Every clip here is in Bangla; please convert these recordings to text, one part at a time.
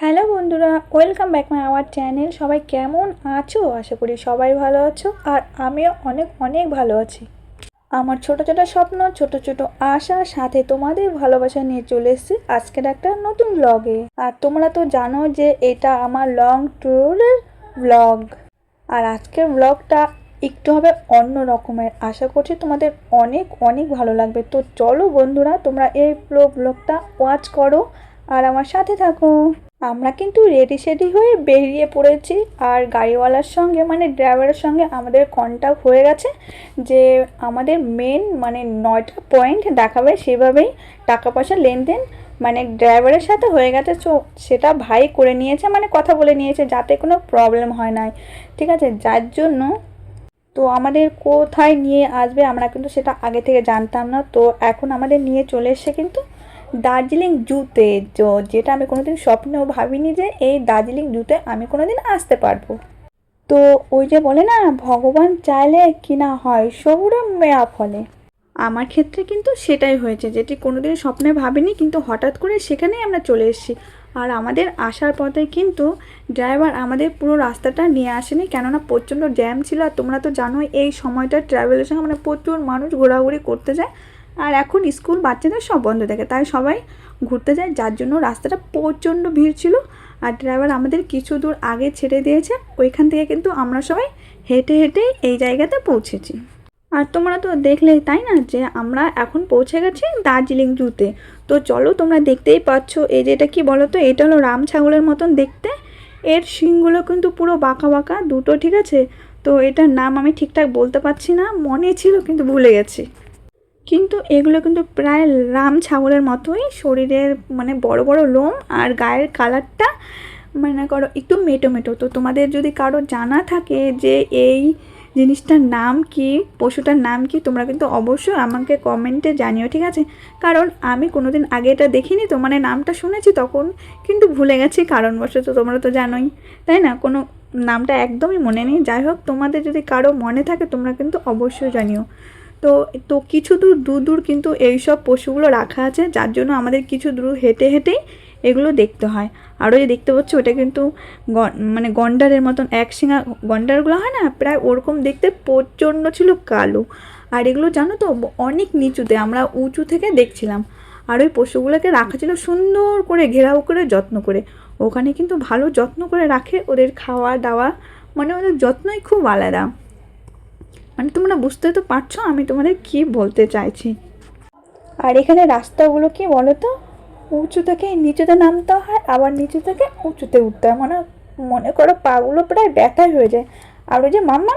হ্যালো বন্ধুরা, welcome back my our channel. সবাই কেমন আছো? আশা করি সবাই ভালো আছো, আর আমিও অনেক অনেক ভালো আছি। আমার ছোট ছোট স্বপ্ন, ছোট ছোট আশার সাথে তোমাদের ভালোবাসা নিয়ে চলে এসেছি আজকের একটা নতুন ব্লগে। আর তোমরা তো জানো যে এটা আমার লং ট্যুরের ব্লগ। আর আজকের ব্লগটা একটু হবে অন্য রকমের। আশা করছি তোমাদের অনেক অনেক ভালো লাগবে। তো চলো বন্ধুরা, তোমরা এই ব্লগটা ওয়াচ করো আর আমার সাথে থাকো। আমরা কিন্তু রেডি সেডি হয়ে বেরিয়ে পড়েছি, আর গাড়িওয়ালার সঙ্গে মানে ড্রাইভারের সঙ্গে আমাদের কন্ট্যাক্ট হয়ে গেছে যে আমাদের মেন মানে 9টা পয়েন্ট দেখাবে, সেভাবেই টাকা পয়সা লেনদেন মানে ড্রাইভারের সাথে হয়ে গেছে। তো সেটা ভাই করে নিয়েছে, মানে কথা বলে নিয়েছে যাতে কোনো প্রবলেম হয় না, ঠিক আছে? যার জন্য তো আমাদের কোথায় নিয়ে আসবে আমরা কিন্তু সেটা আগে থেকে জানতাম না। তো এখন আমাদের নিয়ে চলে এসছে কিন্তু দার্জিলিং জুতে, যেটা আমি কোনোদিন স্বপ্নেও ভাবিনি যে এই দার্জিলিং জুতে আমি কোনোদিন আসতে পারবো। তো ওই যে বলে না, ভগবান চাইলে কিনা হয় সবুরে মেয়া ফলে। আমার ক্ষেত্রে কিন্তু সেটাই হয়েছে, যেটি কোনোদিন স্বপ্নে ভাবিনি, কিন্তু হঠাৎ করে সেখানেই আমরা চলে এসেছি। আর আমাদের আসার পথে কিন্তু ড্রাইভার আমাদের পুরো রাস্তাটা নিয়ে আসেনি, কেননা প্রচণ্ড জ্যাম ছিল। আর তোমরা তো জানোই এই সময়টা ট্রাভেলের সঙ্গে মানে প্রচুর মানুষ ঘোরাঘুরি করতে যায়, আর এখন স্কুল বাচ্চাদের সব বন্ধ থাকে, তাই সবাই ঘুরতে যায়, যার জন্য রাস্তাটা প্রচণ্ড ভিড় ছিল। আর ড্রাইভার আমাদের কিছু দূর আগে ছেড়ে দিয়েছে, ওইখান থেকে কিন্তু আমরা সবাই হেঁটে হেঁটে এই জায়গাতে পৌঁছেছি। আর তোমরা তো দেখলে তাই না যে আমরা এখন পৌঁছে গেছি দার্জিলিং জুতে। তো চলো, তোমরা দেখতেই পাচ্ছ এই যে এটা কি বলো তো, এটা হলো রাম ছাগলের মতন দেখতে। এর শিংগুলো কিন্তু পুরো বাঁকা বাঁকা দুটো, ঠিক আছে? তো এটার নাম আমি ঠিকঠাক বলতে পারছি না, মনে ছিল কিন্তু ভুলে গেছি। কিন্তু এগুলো কিন্তু প্রায় রাম ছাগলের মতোই শরীরের, মানে বড় বড় লোম, আর গায়ের কালারটা মনে করো একটু মেটো মেটো। তো তোমাদের যদি কারো জানা থাকে যে এই জিনিসটার নাম কি, পশুটার নাম কি, তোমরা কিন্তু অবশ্যই আমাকে কমেন্টে জানিও, ঠিক আছে? কারণ আমি কোনোদিন আগে এটা দেখিনি, তো মানে নামটা শুনেছি তখন কিন্তু ভুলে গেছি কারণবশত, তোমরা তো জানোই তাই না, কোনো নামটা একদমই মনে নেই। যাই হোক, তোমাদের যদি কারো মনে থাকে তোমরা কিন্তু অবশ্যই জানিও। তো তো কিছু দূর কিন্তু এইসব পশুগুলো রাখা আছে, যার জন্য আমাদের কিছু দূর হেঁটে হেঁটেই এগুলো দেখতে হয়। আরও যে দেখতে পাচ্ছ ওটা কিন্তু মানে গন্ডারের মতন এক শিঙা গন্ডারগুলো হয় না, প্রায় ওরকম দেখতে, প্রচণ্ড ছিল কালো। আর এগুলো জানো তো অনেক নিচুতে, আমরা উঁচু থেকে দেখছিলাম। আর ওই পশুগুলোকে রাখা ছিল সুন্দর করে ঘেরাও করে, যত্ন করে। ওখানে কিন্তু ভালো যত্ন করে রাখে, ওদের খাওয়া দাওয়া মানে ওদের যত্নই খুব আলাদা। মানে তোমরা বুঝতে তো পারছো আমি তোমাদের কি বলতে চাইছি। আর এখানে রাস্তাগুলো কি বলো তো, উঁচু থেকে নিচুতে নামতে হয়, আবার নিচু থেকে উঁচুতে উঠতে হয়, মানে মনে করো পাগুলো প্রায় ব্যথাই হয়ে যায়। আর ওই যে মাম্মা,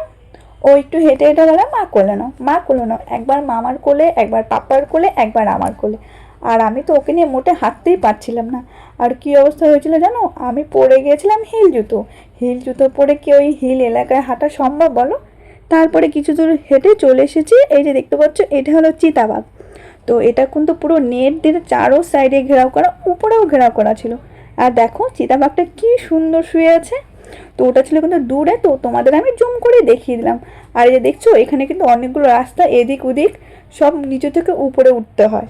ও একটু হেঁটে হেঁটে গেলে মা কোলে নাও, মা কোলে নাও, একবার মামার কোলে, একবার পাপার কোলে, একবার আমার কোলে। আর আমি তো ওকে নিয়ে মোটে হাঁটতেই পারছিলাম না। আর কি অবস্থা হয়েছিল জানো, আমি পরে গিয়েছিলাম হিল জুতো পরে কি ওই হিল এলাকায় হাঁটা সম্ভব বলো? তারপরে কিছু দূর হেঁটে চলে এসেছি, এই যে দেখতে পাচ্ছ এটা হলো চিতাবাঘ। তো এটা কিন্তু পুরো নেট দিয়ে চারো সাইডে ঘেরাও করা, উপরেও ঘেরাও করা ছিল। আর দেখো চিতাবাঘটা কি সুন্দর শুয়ে আছে। তো ওটা ছিল কিন্তু দূরে, তো তোমাদের আমি জুম করে দেখিয়ে দিলাম। আর এই যে দেখছো এখানে কিন্তু অনেকগুলো রাস্তা, এদিক ওদিক সব নিচু থেকে উপরে উঠতে হয়।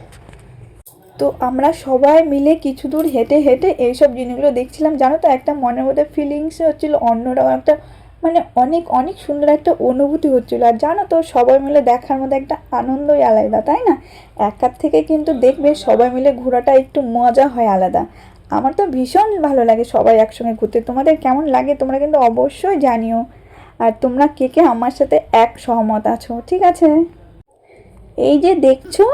তো আমরা সবাই মিলে কিছু দূর হেঁটে হেঁটে এইসব জিনিসগুলো দেখছিলাম, জানো তো একটা মনের মধ্যে ফিলিংস হচ্ছিলো অন্যরকম একটা, মানে অনেক অনেক সুন্দর একটা অনুভূতি হচ্ছিলো। আর জানো তো সবাই মিলে দেখার মধ্যে একটা আনন্দই আলাদা, তাই না? একার থেকে কিন্তু দেখবে সবাই মিলে ঘোরাটা একটু মজা হয় আলাদা। আমার তো ভীষণ ভালো লাগে সবাই একসঙ্গে ঘুরতে। তোমাদের কেমন লাগে তোমরা কিন্তু অবশ্যই জানিও। আর তোমরা কে কে আমার সাথে এক সহমত আছো, ঠিক আছে? এই যে দেখছো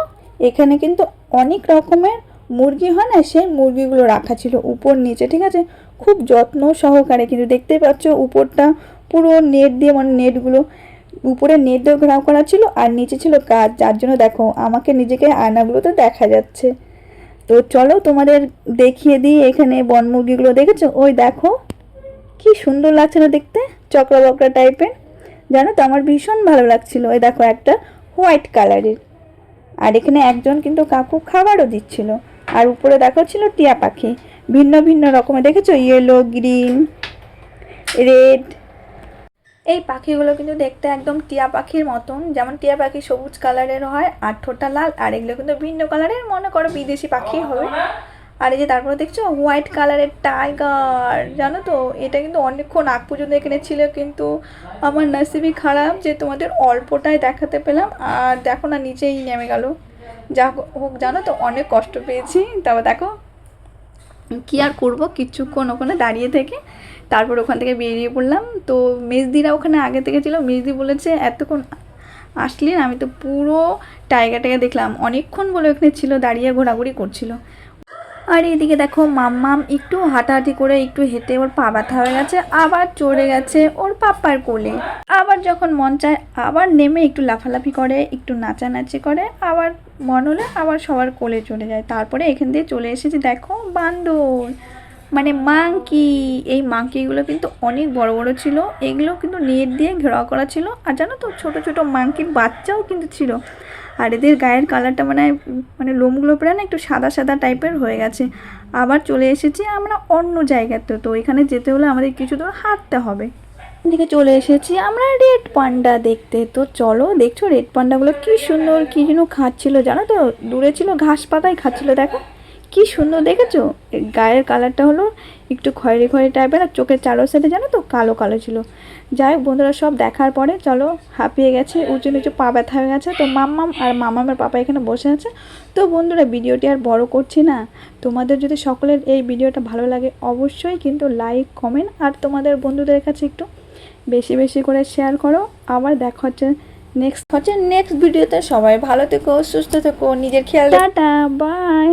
এখানে কিন্তু অনেক রকমের মুরগি হয় না, সেই মুরগিগুলো রাখা ছিল উপর নিচে, ঠিক আছে? খুব যত্ন সহকারে, কিন্তু দেখতেই পাচ্ছ উপরটা পুরো নেট দিয়ে, মানে নেটগুলো উপরে নেট দিয়ে ঘেরাও করা ছিল, আর নিচে ছিল গাছ, যার জন্য দেখো আমাকে নিজেকে আয়নাগুলোতে দেখা যাচ্ছে। তো চলো তোমাদের দেখিয়ে দিই, এখানে বন মুরগিগুলো দেখেছো, ওই দেখো কি সুন্দর লাগছে না দেখতে, চকরা বকরা টাইপের। জানো তো আমার ভীষণ ভালো লাগছিল। ওই দেখো একটা হোয়াইট কালারের, আর এখানে একজন কিন্তু কাকু খাবারও দিচ্ছিল। আর উপরে দেখো ছিল টিয়া পাখি, ভিন্ন ভিন্ন রকমের, দেখেছো? Yellow, green, red. এই পাখিগুলো কিন্তু দেখতে একদম টিয়া পাখির মতন, যেমন টিয়া পাখি সবুজ কালারের হয় আর ঠোঁটটা লাল, আর এগুলো কিন্তু ভিন্ন কালারের, মনে করো বিদেশি পাখি হবে। আর এই যে তারপরে দেখছো হোয়াইট কালারের টাইগার, জানো তো এটা কিন্তু অনেকক্ষণ আগ পর্যন্ত এখানে ছিল, কিন্তু আমার নসিবই খারাপ যে তোমাদের অল্পটাই দেখাতে পেলাম, আর দেখো না নিচেই নেমে গেল। যা হোক জানো তো অনেক কষ্ট পেয়েছি। তারপর দেখো কী আর করবো, কিছুক্ষণ ওখানে দাঁড়িয়ে থেকে তারপর ওখান থেকে বেরিয়ে পড়লাম। তো মেজদিরা ওখানে আগে থেকে ছিল, মেজদি বলেছে এতক্ষণ আসলি না, আমি তো পুরো টাইগারটাকে দেখলাম, অনেকক্ষণ বলে ওখানে ছিল দাঁড়িয়ে ঘোরাঘুরি করছিল। আর এদিকে দেখো মাম্মাম একটু হাঁটাহাঁটি করে একটু হেঁটে ওর পা ব্যথা হয়ে গেছে, আবার চড়ে গেছে ওর পাপ্পার কোলে। আবার যখন মন চায় আবার নেমে একটু লাফালাফি করে, একটু নাচানাচি করে, আবার মন হলে আবার সবার কোলে চলে যায়। তারপরে এখান দিয়ে চলে এসেছি দেখো বান্দর, মানে মাংকি। এই মাংকিগুলো কিন্তু অনেক বড় বড় ছিল, এগুলো কিন্তু নেট দিয়ে ঘেরাও করা ছিল। আর জানো তো ছোট ছোট মাংকির বাচ্চাও কিন্তু ছিল। আর এদের গায়ের কালারটা মানে লোমগুলো প্রায় না একটু সাদা সাদা টাইপের হয়ে গেছে। আবার চলে এসেছি আমরা অন্য জায়গাতে, তো এখানে যেতে হলে আমাদের কিছু দূর হাঁটতে হবে। এদিকে চলে এসেছি আমরা রেড পান্ডা দেখতে। তো চলো, দেখছো রেড পান্ডাগুলো কি সুন্দর কি যেন খাচ্ছিল, জানো তো দূরে ছিল ঘাস পাতাই খাচ্ছিল, দেখো কি সুন্দর দেখেছো। গায়ের কালারটা হলো একটু খয়েরি খয়েরি টাইপের, আর চোখের চারো সাইডে জানো তো কালো কালো ছিল। যাই হোক বন্ধুরা, সব দেখার পরে চলো, হাঁপিয়ে গেছে, উঁচু নিচু পা ব্যথা হয়ে গেছে। তো মাম্মাম আর মামামের পাপা এখানে বসে আছে। তো বন্ধুরা ভিডিওটি আর বড় করছি না, তোমাদের যদি সকলের এই ভিডিওটা ভালো লাগে অবশ্যই কিন্তু লাইক কমেন্ট আর তোমাদের বন্ধুদের কাছে একটু বেশি বেশি করে শেয়ার করো। আবার দেখা হচ্ছে নেক্সট ভিডিওতে। সবাই ভালো থেকো, সুস্থ থেকো, নিজের খেয়াল, টাটা বাই।